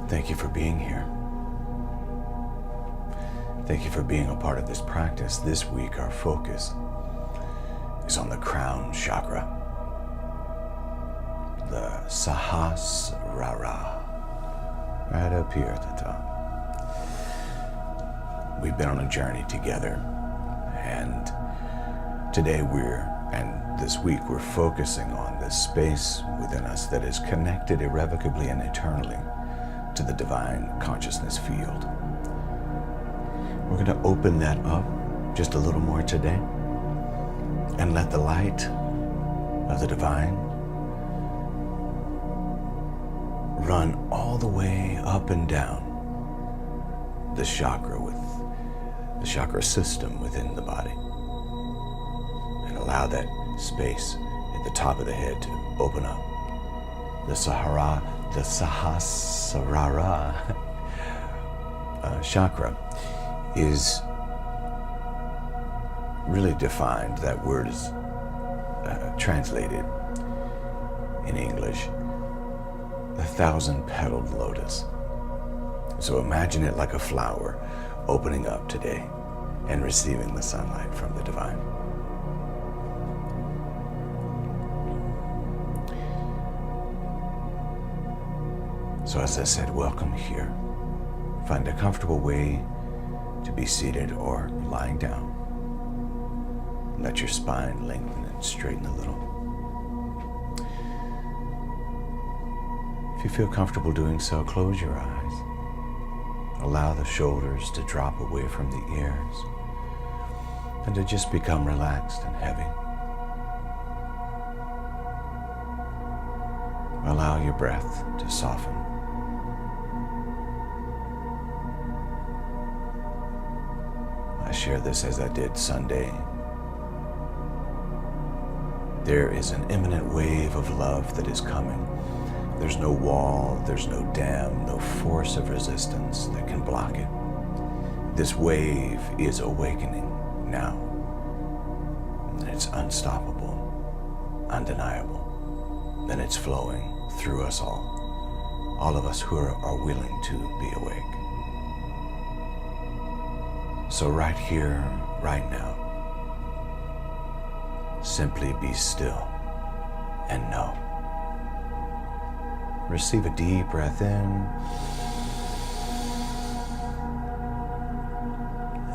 Thank you for being here. Thank you for being a part of this practice. This week, our focus is on the crown chakra, the Sahasrara, right up here at the top. We've been on a journey together, and today this week we're focusing on this space within us that is connected irrevocably and eternally to the divine consciousness field. We're going to open that up just a little more today and let the light of the divine run all the way up and down the chakra with the chakra system within the body, and allow that space at the top of the head to open up. The Sahasrara chakra is really defined. That word is translated in English, the 1,000-petaled lotus. So imagine it like a flower opening up today and receiving the sunlight from the divine. So as I said, welcome here. Find a comfortable way to be seated or lying down. Let your spine lengthen and straighten a little. If you feel comfortable doing so, close your eyes. Allow the shoulders to drop away from the ears and to just become relaxed and heavy. Allow your breath to soften. I share this as I did Sunday. There is an imminent wave of love that is coming. There's no wall, there's no dam, no force of resistance that can block it. This wave is awakening now. And it's unstoppable, undeniable. And it's flowing through us all of us who are willing to be awake. So right here, right now, simply be still and know. Receive a deep breath in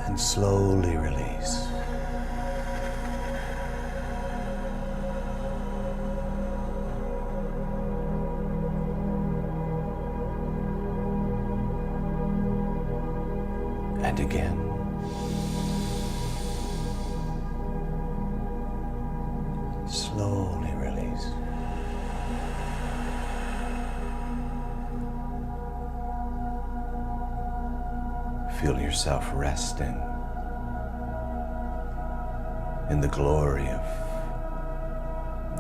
and slowly release. And again. Slowly release. Feel yourself resting in the glory of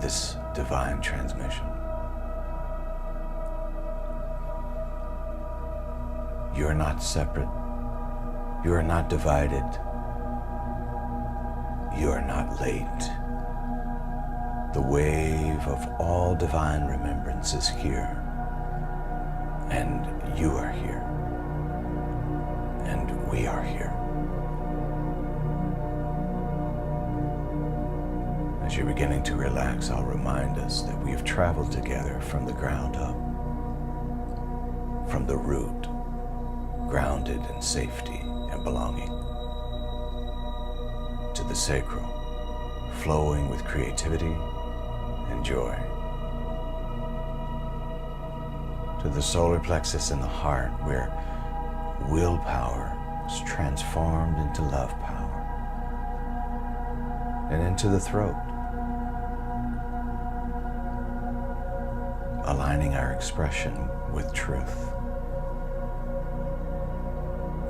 this divine transmission. You are not separate. You are not divided. You are not late. The wave of all divine remembrance is here, and you are here, and we are here. As you're beginning to relax, I'll remind us that we have traveled together from the ground up, from the root, grounded in safety and belonging, to the sacral, flowing with creativity and joy, to the solar plexus in the heart, where willpower is transformed into love power, and into the throat, aligning our expression with truth,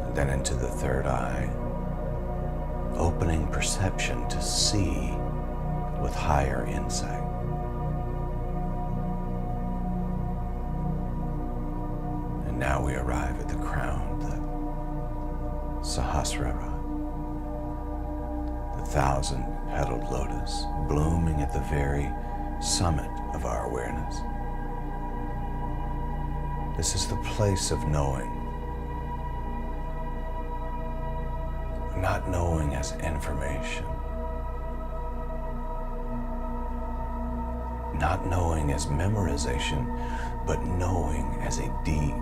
and then into the third eye, opening perception to see with higher insight. And now we arrive at the crown, the Sahasrara, the 1,000-petaled lotus, blooming at the very summit of our awareness. This is the place of knowing. Not knowing as information. Not knowing as memorization, but knowing as a deep,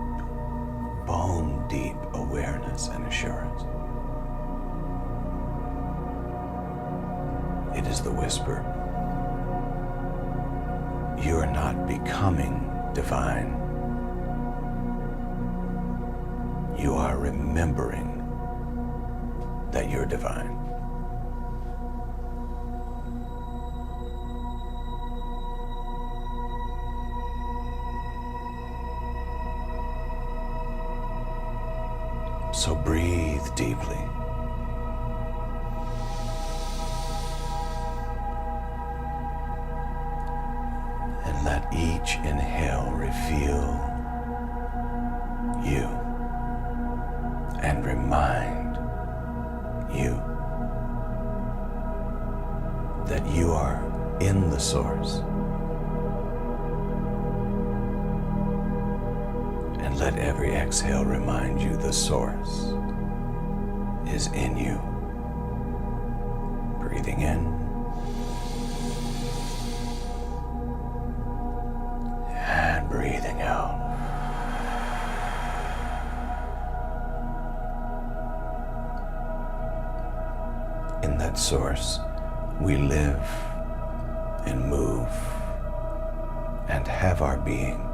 bone-deep awareness and assurance. It is the whisper. You are not becoming divine. You are remembering that you're divine. So breathe deeply. And let each inhale reveal you and remind you that you are in the source. And let every exhale remind you the source is in you. Breathing in and breathing out. In that source, we live and move and have our being.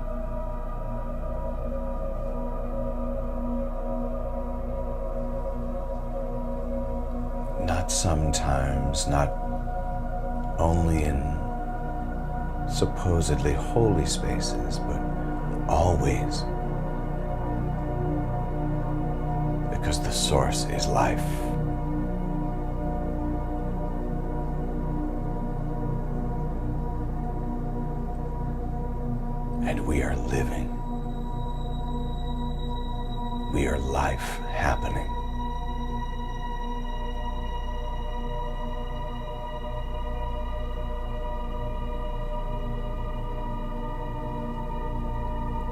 Not sometimes, not only in supposedly holy spaces, but always. Because the source is life. And we are living. We are life happening.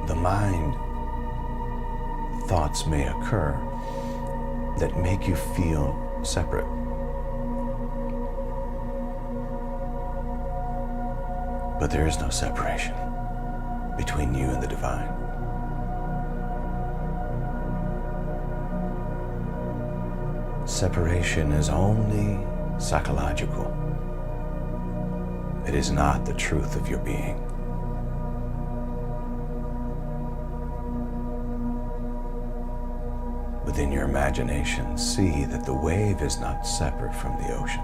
The mind, thoughts may occur that make you feel separate. But there is no separation between you and the divine. Separation is only psychological. It is not the truth of your being. Within your imagination, see that the wave is not separate from the ocean.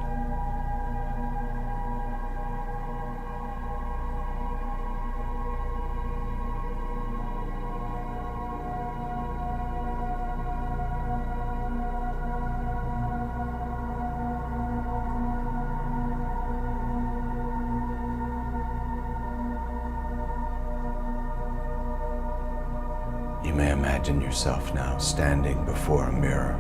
You may imagine yourself now standing before a mirror,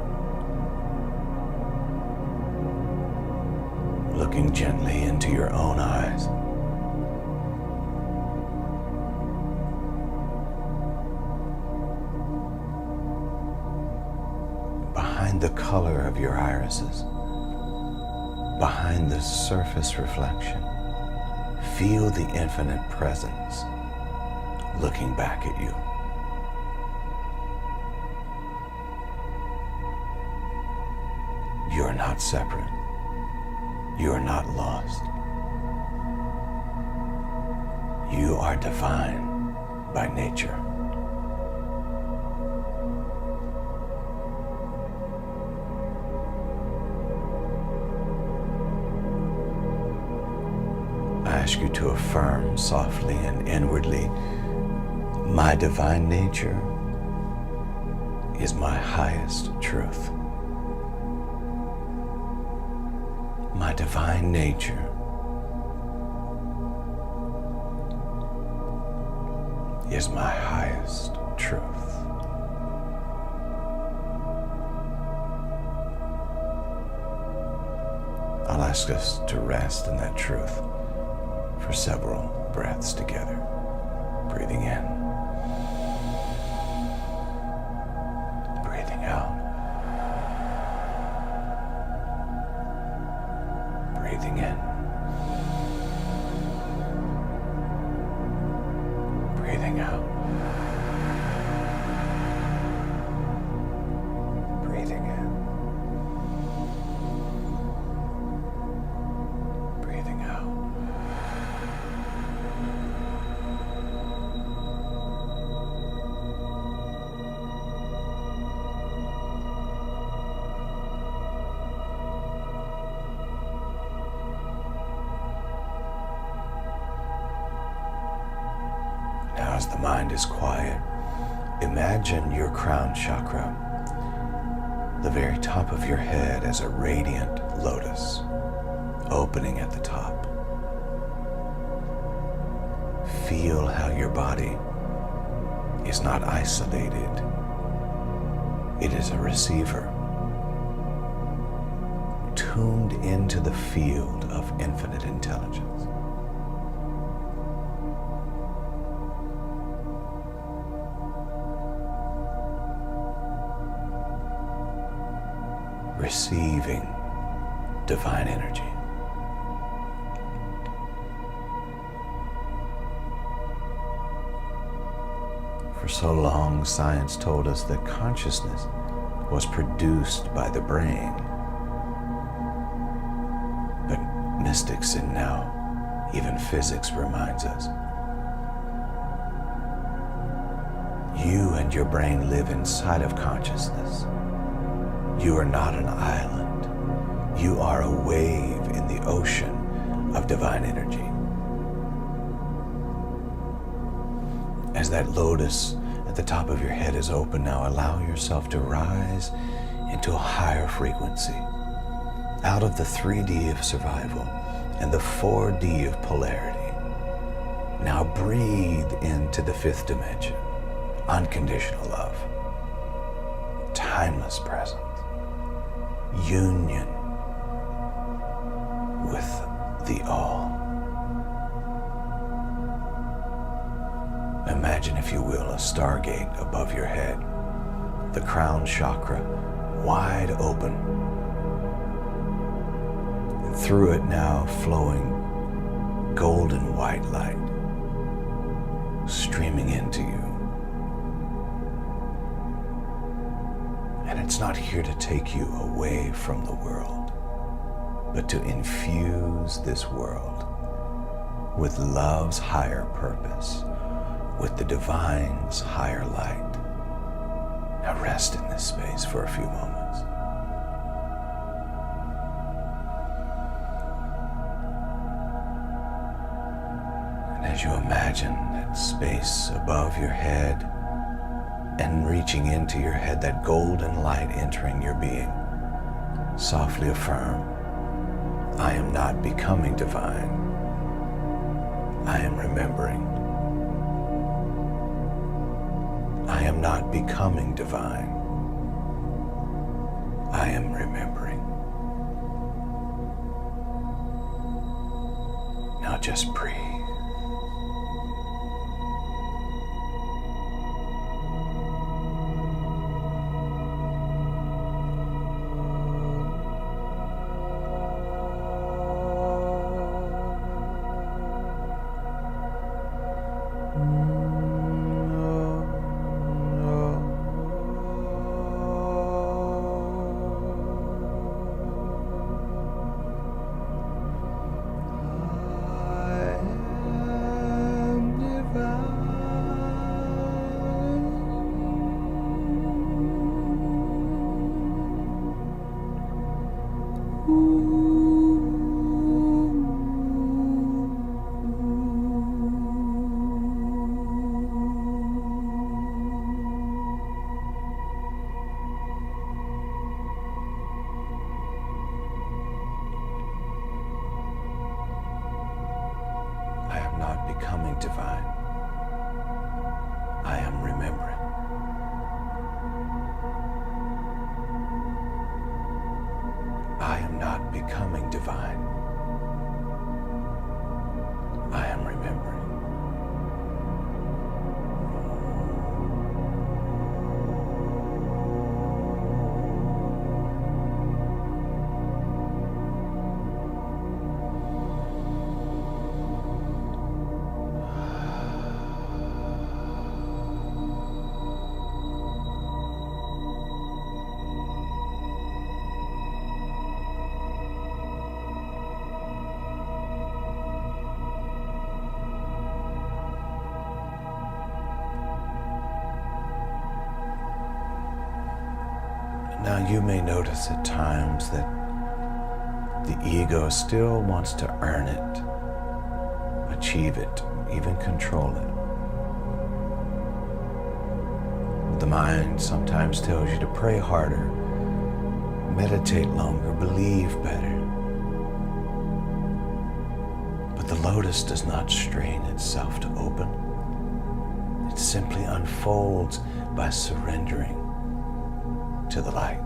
looking gently into your own eyes. Behind the color of your irises, behind the surface reflection, feel the infinite presence looking back at you. You are not separate. You are not lost. You are divine by nature. I ask you to affirm softly and inwardly, my divine nature is my highest truth. My divine nature is my highest truth. I'll ask us to rest in that truth for several breaths together. Breathing in Breathing in. Breathing out. Breathing in. Breathing out. Now, as the mind is quiet, imagine your crown chakra, the very top of your head, as a radiant lotus, opening at the top. Feel how your body is not isolated. It is a receiver, tuned into the field of infinite intelligence. Receiving divine energy. For so long, science told us that consciousness was produced by the brain. But mystics, and now even physics, reminds us you and your brain live inside of consciousness. You are not an island. You are a wave in the ocean of divine energy. As that lotus at the top of your head is open, now allow yourself to rise into a higher frequency, out of the 3D of survival and the 4D of polarity. Now breathe into the 5th dimension, unconditional love, timeless presence, union with the all. Imagine, if you will, a stargate above your head, the crown chakra wide open, and through it now flowing golden white light streaming into you. And it's not here to take you away from the world, but to infuse this world with love's higher purpose, with the divine's higher light. Now rest in this space for a few moments. And as you imagine that space above your head and reaching into your head, that golden light entering your being, softly affirm, I am not becoming divine. I am remembering. I am not becoming divine. I am remembering. Now just breathe. Becoming divine. I am remembering. I am not becoming divine. I am remembering. Now you may notice at times that the ego still wants to earn it, achieve it, even control it. The mind sometimes tells you to pray harder, meditate longer, believe better. But the lotus does not strain itself to open. It simply unfolds by surrendering to the light.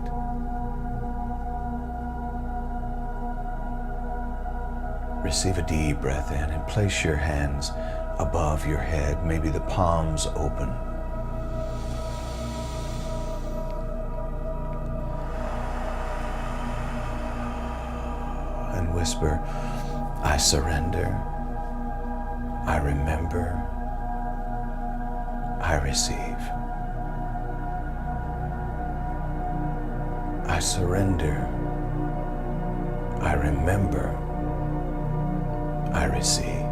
Receive a deep breath in and place your hands above your head, maybe the palms open. And whisper, I surrender, I remember, I receive. I surrender, I remember, I receive.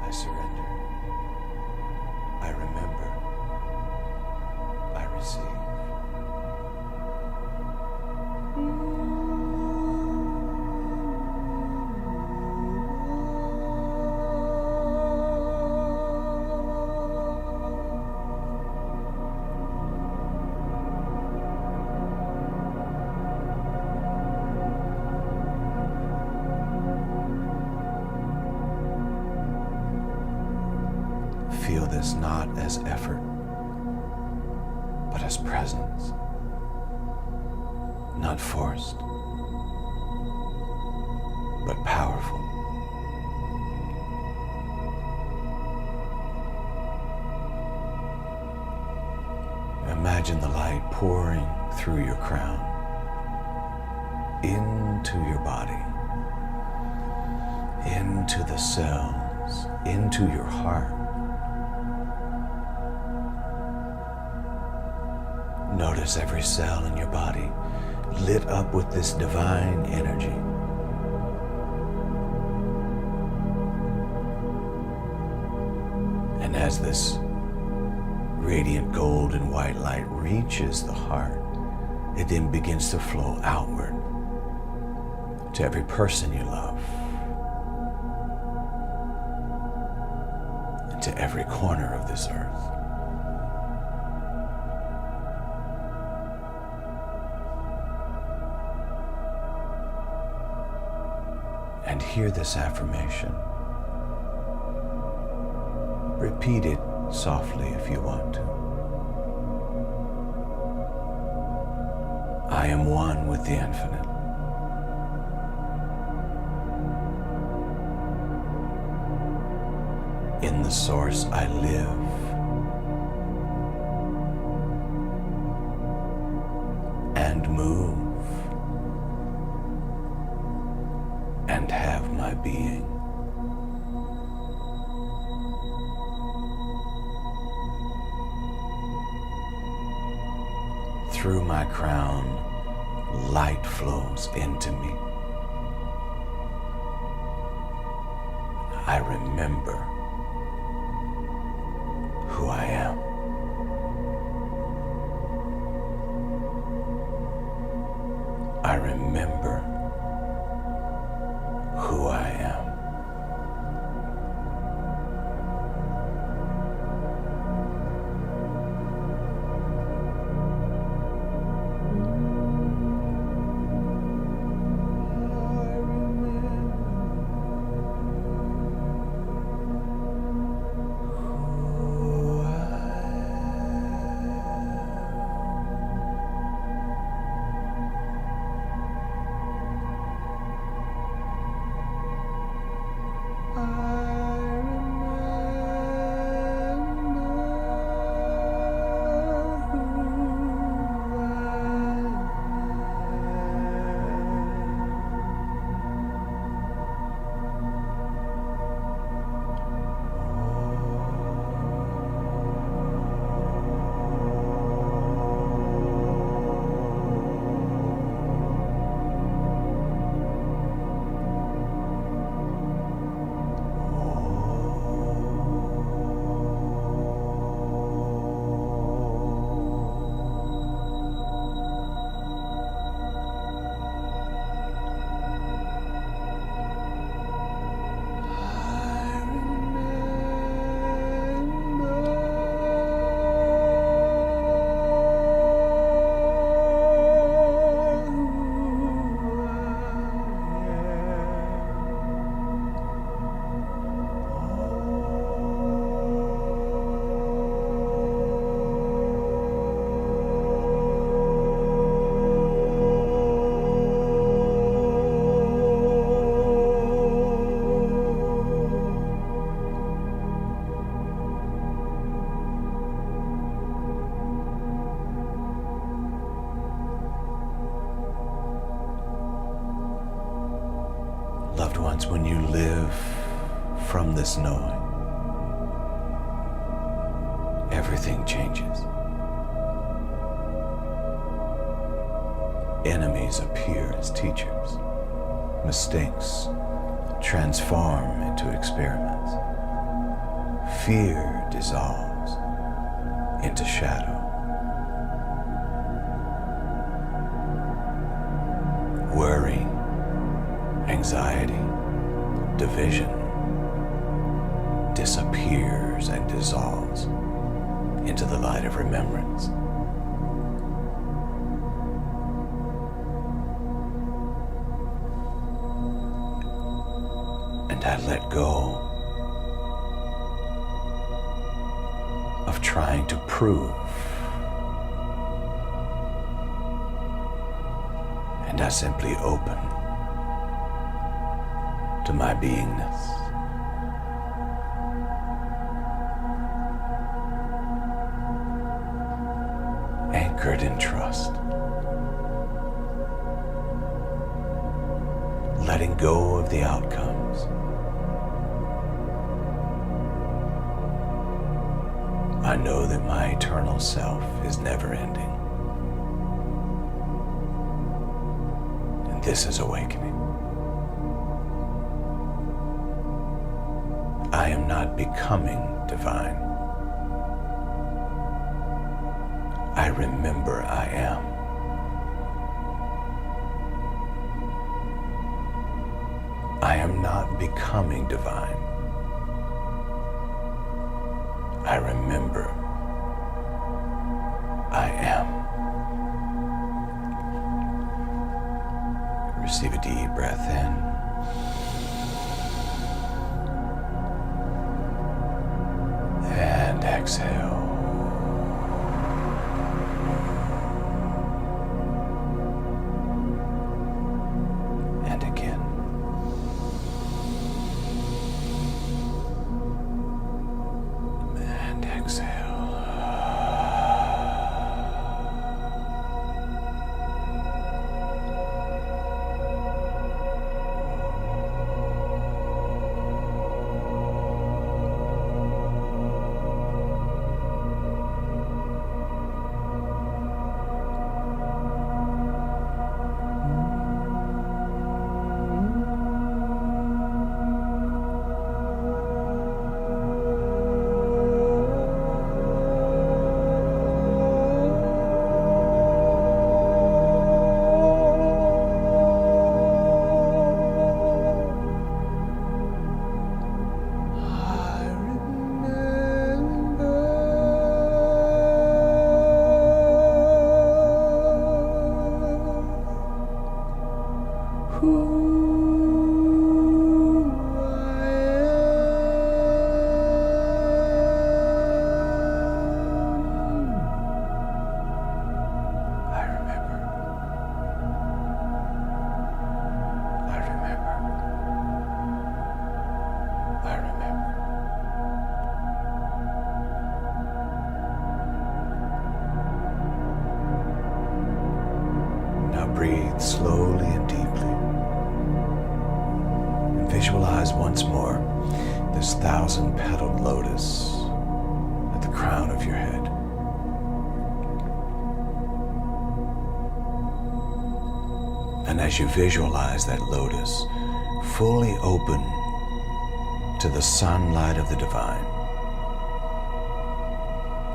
I surrender. I remember. I receive. Feel this not as effort, but as presence, not forced, but powerful. Imagine the light pouring through your crown, into your body, into the cells, into your heart. Notice every cell in your body lit up with this divine energy. And as this radiant gold and white light reaches the heart, it then begins to flow outward to every person you love, and to every corner of this earth. And hear this affirmation. Repeat it softly if you want to. I am one with the infinite. In the source I live. And move. And have my being. Through my crown, light flows into me. I remember who I am. I remember who I am. moments when you live from this knowing, everything changes. Enemies appear as teachers. Mistakes transform into experiments. Fear dissolves into shadow. Worry, anxiety, division disappears and dissolves into the light of remembrance. And I let go of trying to prove, and I simply open to my beingness. Anchored in trust. Letting go of the outcomes. I know that my eternal self is never ending. And this is awakening. I am not becoming divine. I remember I am. I am not becoming divine. I remember I am. Receive a deep breath in. And exhale. And again. And exhale. Breathe slowly and deeply. And visualize once more this 1,000-petaled lotus at the crown of your head. And as you visualize that lotus fully open to the sunlight of the divine,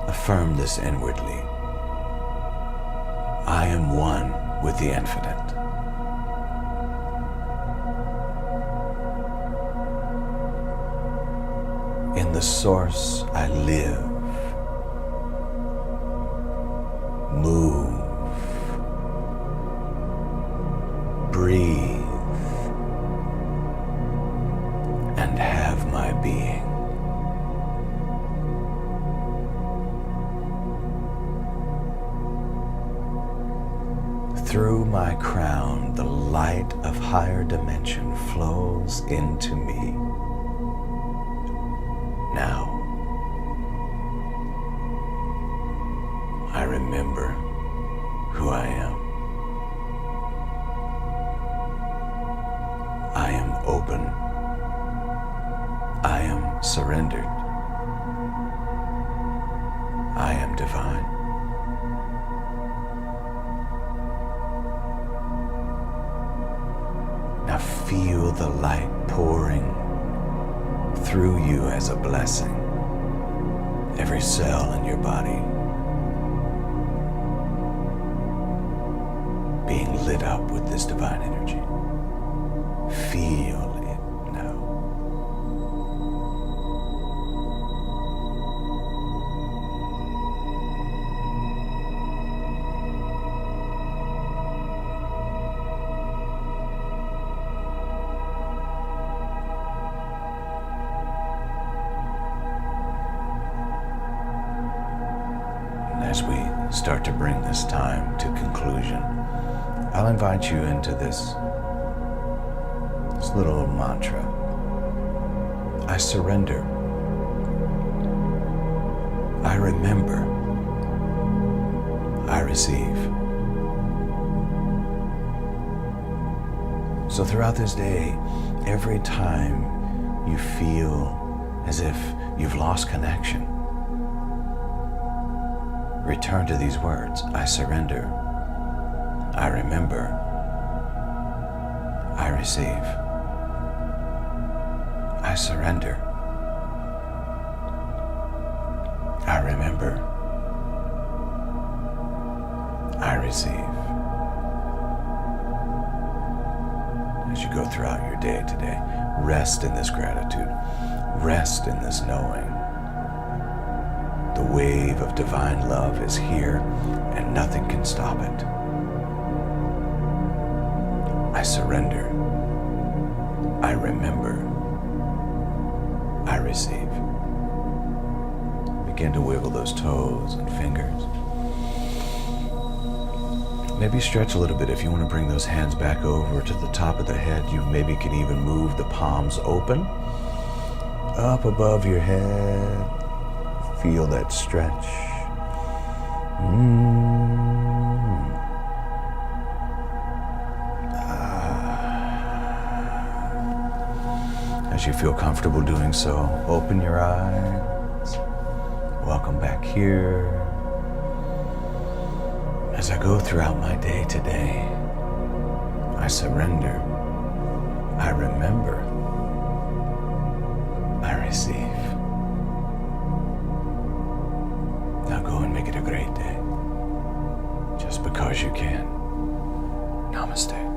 affirm this inwardly. I am one with the infinite. In the source I live, move, breathe, and have my being. Through my crown, the light of higher dimension flows into me. Now, I remember who I am. I am open surrendered. I am divine. Now feel the light pouring through you as a blessing. Every cell in your body being lit up with this divine energy. Feel it now. And as we start to bring this time to conclusion, I'll invite you into this little mantra. I surrender. I remember. I receive. So throughout this day, every time you feel as if you've lost connection, return to these words. I surrender. I remember. I receive. I surrender. I remember. I receive. As you go throughout your day today, rest in this gratitude. Rest in this knowing. The wave of divine love is here and nothing can stop it. I surrender. I remember. I receive. Begin to wiggle those toes and fingers. Maybe stretch a little bit if you want to bring those hands back over to the top of the head. You maybe can even move the palms open up above your head. Feel that stretch. As you feel comfortable doing so, open your eyes. Welcome back here. As I go throughout my day today, I surrender. I remember. I receive. Now go and make it a great day. Just because you can. Namaste.